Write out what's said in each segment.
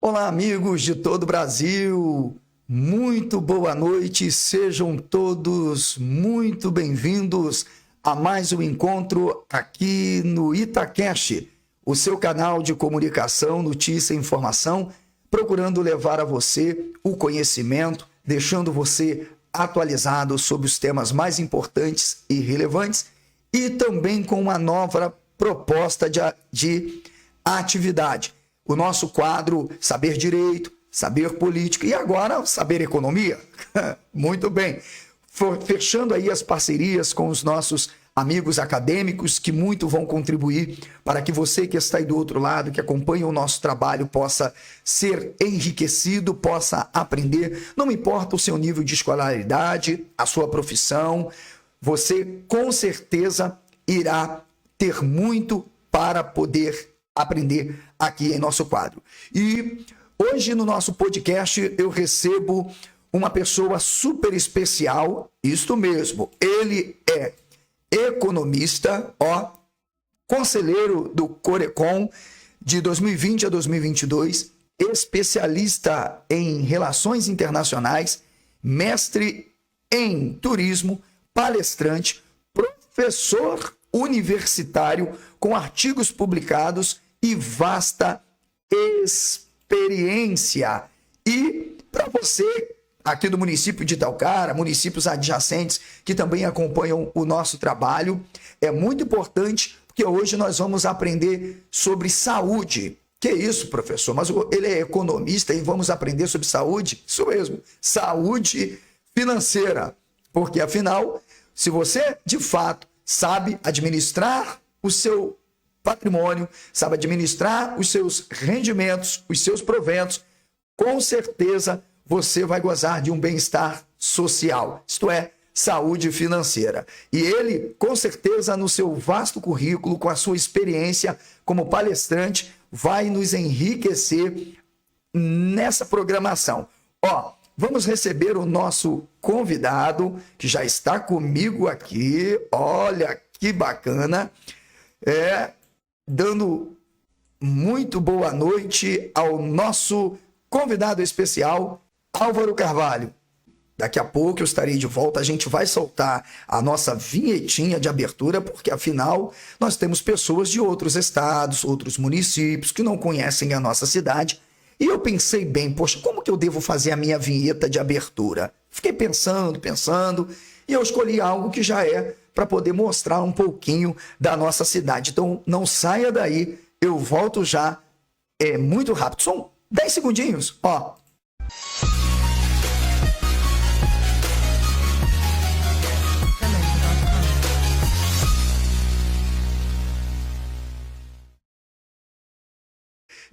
Olá, amigos de todo o Brasil, muito boa noite, sejam todos muito bem-vindos a mais um encontro aqui no Itacast, o seu canal de comunicação, notícia e informação, procurando levar a você o conhecimento, deixando você atualizado sobre os temas mais importantes e relevantes e também com uma nova proposta de atividade. O nosso quadro Saber Direito, Saber Política e agora Saber Economia. Muito bem. Fechando aí as parcerias com os nossos amigos acadêmicos que muito vão contribuir para que você que está aí do outro lado, que acompanha o nosso trabalho, possa ser enriquecido, possa aprender. Não importa o seu nível de escolaridade, a sua profissão, você com certeza irá ter muito para poder aprender aqui em nosso quadro. E hoje no nosso podcast eu recebo uma pessoa super especial, isto mesmo, ele é economista, conselheiro do Corecon de 2020 a 2022, especialista em relações internacionais, mestre em turismo, palestrante, professor universitário com artigos publicados e vasta experiência. E para você aqui do município de Itaocara, municípios adjacentes que também acompanham o nosso trabalho, é muito importante porque hoje nós vamos aprender sobre saúde. Que isso, professor? Mas ele é economista e vamos aprender sobre saúde? Isso mesmo, saúde financeira. Porque afinal, se você de fato sabe administrar o seu patrimônio, sabe administrar os seus rendimentos, os seus proventos, com certeza você vai gozar de um bem-estar social, isto é, saúde financeira. E ele, com certeza, no seu vasto currículo, com a sua experiência como palestrante, vai nos enriquecer nessa programação. Vamos receber o nosso convidado, que já está comigo aqui, olha que bacana, dando muito boa noite ao nosso convidado especial, Álvaro Carvalho. Daqui a pouco eu estarei de volta, a gente vai soltar a nossa vinhetinha de abertura, porque afinal nós temos pessoas de outros estados, outros municípios que não conhecem a nossa cidade. E eu pensei bem, poxa, como que eu devo fazer a minha vinheta de abertura? Fiquei pensando, e eu escolhi algo que já é para poder mostrar um pouquinho da nossa cidade. Então, não saia daí, eu volto já, muito rápido, são 10 segundinhos,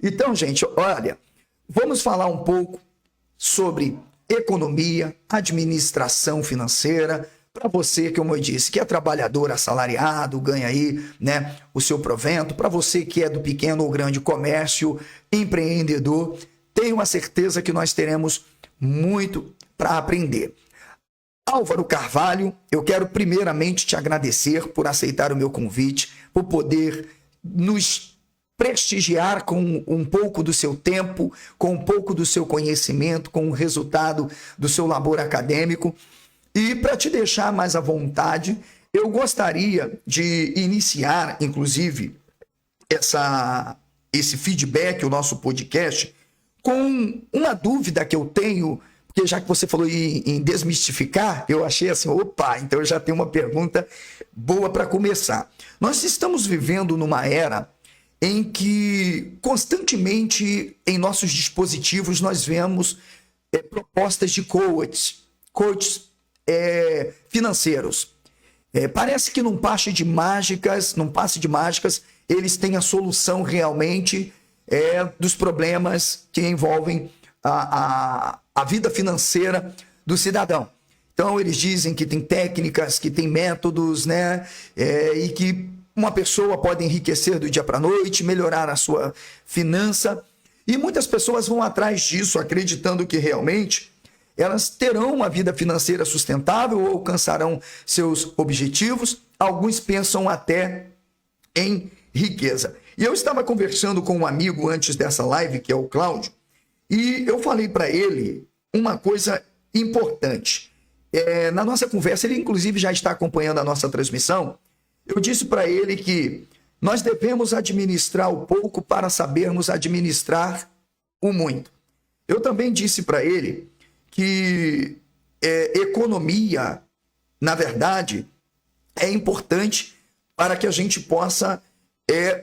Então, gente, olha, vamos falar um pouco sobre economia, administração financeira, para você, como eu disse, que é trabalhador assalariado, ganha aí, né, o seu provento, para você que é do pequeno ou grande comércio, empreendedor, tenho a certeza que nós teremos muito para aprender. Álvaro Carvalho, eu quero primeiramente te agradecer por aceitar o meu convite, por poder nos prestigiar com um pouco do seu tempo, com um pouco do seu conhecimento, com o resultado do seu labor acadêmico. E para te deixar mais à vontade, eu gostaria de iniciar, inclusive, esse feedback, o nosso podcast, com uma dúvida que eu tenho, porque já que você falou em desmistificar, eu achei assim, então eu já tenho uma pergunta boa para começar. Nós estamos vivendo numa era em que constantemente em nossos dispositivos nós vemos propostas de coaches financeiros. Parece que num passe de mágicas, eles têm a solução realmente dos problemas que envolvem a vida financeira do cidadão. Então eles dizem que tem técnicas, que tem métodos, né? E que uma pessoa pode enriquecer do dia para a noite, melhorar a sua finança. E muitas pessoas vão atrás disso, acreditando que realmente elas terão uma vida financeira sustentável ou alcançarão seus objetivos. Alguns pensam até em riqueza. E eu estava conversando com um amigo antes dessa live, que é o Cláudio, E eu falei para ele uma coisa importante. Na nossa conversa, ele inclusive já está acompanhando a nossa transmissão. Eu disse para ele que nós devemos administrar o pouco para sabermos administrar o muito. Eu também disse para ele que economia, na verdade, é importante para que a gente possa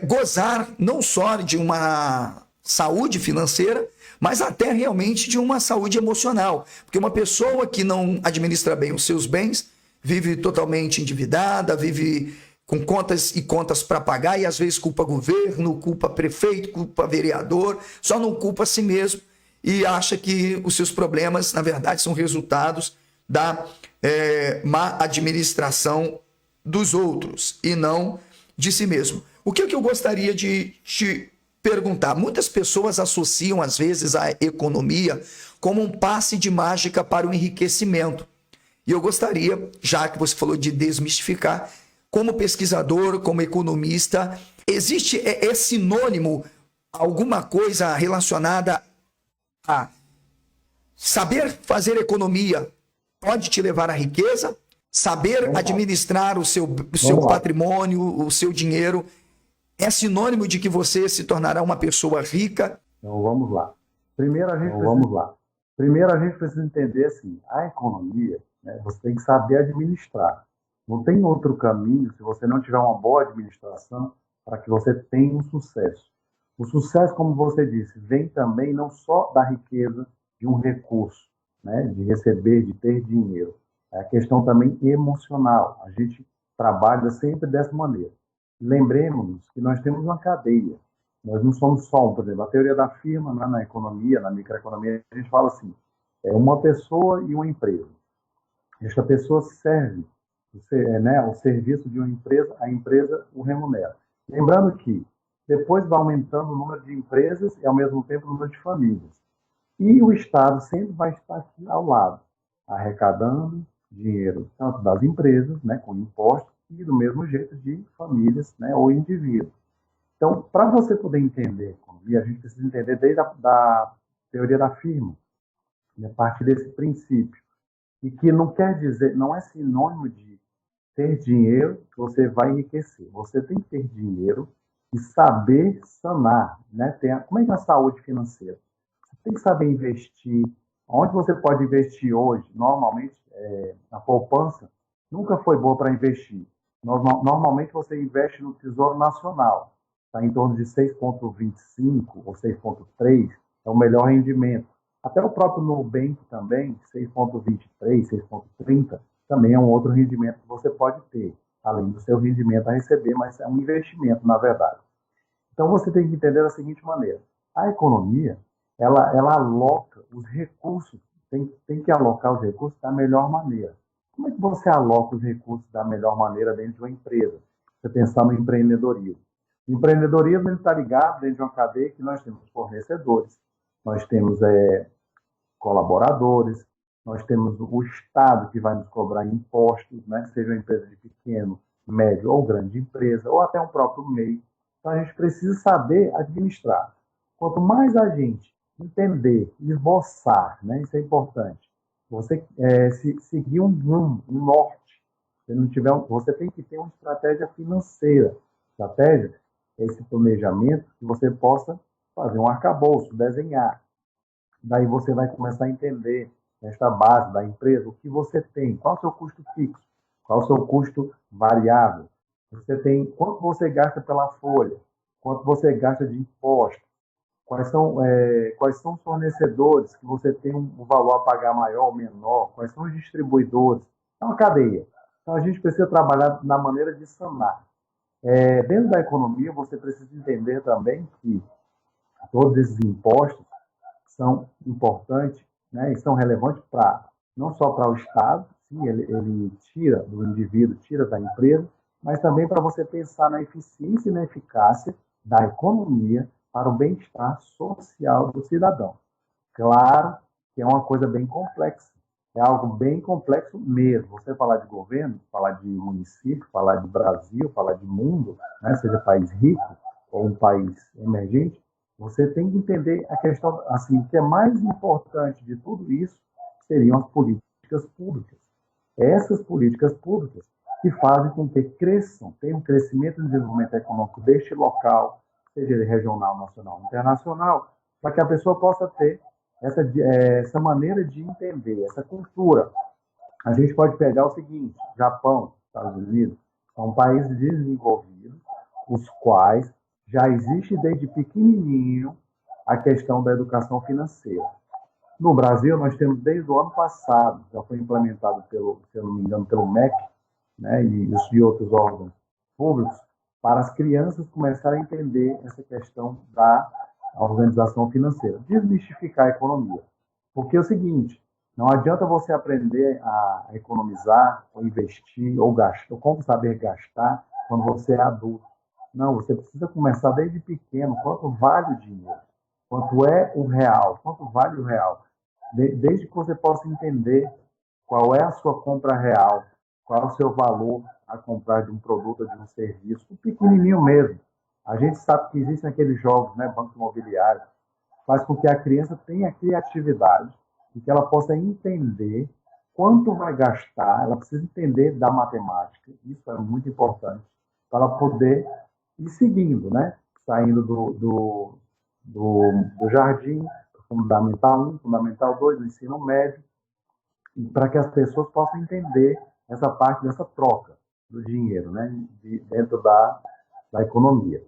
gozar não só de uma saúde financeira, mas até realmente de uma saúde emocional. Porque uma pessoa que não administra bem os seus bens vive totalmente endividada, vive com contas e contas para pagar e às vezes culpa governo, culpa prefeito, culpa vereador, só não culpa a si mesmo e acha que os seus problemas, na verdade, são resultados da má administração dos outros e não de si mesmo. O que eu gostaria de te perguntar? Muitas pessoas associam, às vezes, a economia como um passe de mágica para o enriquecimento. E eu gostaria, já que você falou de desmistificar, como pesquisador, como economista, existe, sinônimo alguma coisa relacionada a saber fazer economia pode te levar à riqueza? Saber administrar o seu patrimônio, o seu dinheiro, é sinônimo de que você se tornará uma pessoa rica? Então, vamos lá. Primeiro, a gente precisa entender assim, a economia, né, você tem que saber administrar. Não tem outro caminho se você não tiver uma boa administração para que você tenha um sucesso. O sucesso, como você disse, vem também não só da riqueza de um recurso, né, de receber, de ter dinheiro. É a questão também emocional. A gente trabalha sempre dessa maneira. Lembremos que nós temos uma cadeia. Nós não somos só um, por exemplo, a teoria da firma, né, na economia, na microeconomia, a gente fala assim, é uma pessoa e uma empresa. Esta pessoa serve o serviço de uma empresa, a empresa o remunera. Lembrando que depois vai aumentando o número de empresas e, ao mesmo tempo, o número de famílias. E o Estado sempre vai estar aqui ao lado, arrecadando dinheiro, tanto das empresas, né, com impostos, e do mesmo jeito de famílias, né, ou indivíduos. Então, para você poder entender economia, a gente precisa entender desde da teoria da firma, né, a partir desse princípio. E que não quer dizer, não é sinônimo de ter dinheiro que você vai enriquecer. Você tem que ter dinheiro e saber sanar, né? Como é que é a saúde financeira? Você tem que saber investir. Onde você pode investir hoje, normalmente, na poupança, nunca foi boa para investir. Normalmente você investe no Tesouro Nacional, está em torno de 6,25 ou 6,3, é o melhor rendimento. Até o próprio Nubank também, 6,23, 6,30, também é um outro rendimento que você pode ter, além do seu rendimento a receber, mas é um investimento, na verdade. Então, você tem que entender da seguinte maneira. A economia, ela aloca os recursos, tem que alocar os recursos da melhor maneira. Como é que você aloca os recursos da melhor maneira dentro de uma empresa? Você pensar no empreendedorismo. O empreendedorismo está ligado dentro de uma cadeia que nós temos fornecedores, nós temos colaboradores, nós temos o Estado que vai nos cobrar impostos, né? Seja uma empresa de pequeno, médio ou grande empresa, ou até um próprio MEI. Então, a gente precisa saber administrar. Quanto mais a gente entender, esboçar, né? Isso é importante. Você seguir um norte. Você tem que ter uma estratégia financeira. Estratégia é esse planejamento que você possa fazer um arcabouço, desenhar. Daí você vai começar a entender nesta base da empresa o que você tem, qual é o seu custo fixo, qual é o seu custo variável. Você tem quanto você gasta pela folha, quanto você gasta de imposto, quais são os fornecedores que você tem um valor a pagar maior ou menor, quais são os distribuidores. É uma cadeia. Então a gente precisa trabalhar na maneira de sanar. Dentro da economia, você precisa entender também que todos esses impostos são importantes, né, e são relevantes não só para o Estado, sim, ele tira do indivíduo, tira da empresa, mas também para você pensar na eficiência e na eficácia da economia para o bem-estar social do cidadão. Claro que é uma coisa bem complexa, é algo bem complexo mesmo. Você falar de governo, falar de município, falar de Brasil, falar de mundo, né, seja país rico ou um país emergente, Você tem que entender a questão, assim, o que é mais importante de tudo isso seriam as políticas públicas. Essas políticas públicas que fazem com que cresçam, tenham um crescimento e desenvolvimento econômico deste local, seja ele regional, nacional, internacional, para que a pessoa possa ter essa maneira de entender, essa cultura. A gente pode pegar o seguinte: Japão, Estados Unidos, são países desenvolvidos, os quais já existe desde pequenininho a questão da educação financeira. No Brasil, nós temos desde o ano passado, já foi implementado, se eu não me engano, pelo MEC, né, e outros órgãos públicos, para as crianças começarem a entender essa questão da organização financeira, desmistificar a economia. Porque é o seguinte: não adianta você aprender a economizar, ou investir, ou gastar, ou como saber gastar quando você é adulto. Não, você precisa começar desde pequeno. Quanto vale o dinheiro? Quanto é o real? Quanto vale o real? Desde que você possa entender qual é a sua compra real, qual é o seu valor a comprar de um produto ou de um serviço, o pequenininho mesmo. A gente sabe que existem aqueles jogos, né, banco imobiliário, faz com que a criança tenha criatividade e que ela possa entender quanto vai gastar, ela precisa entender da matemática, isso é muito importante, para ela poder ir seguindo, né? Saindo do jardim, fundamental 1, fundamental 2, do ensino médio, para que as pessoas possam entender essa parte dessa troca do dinheiro, né? Dentro da economia.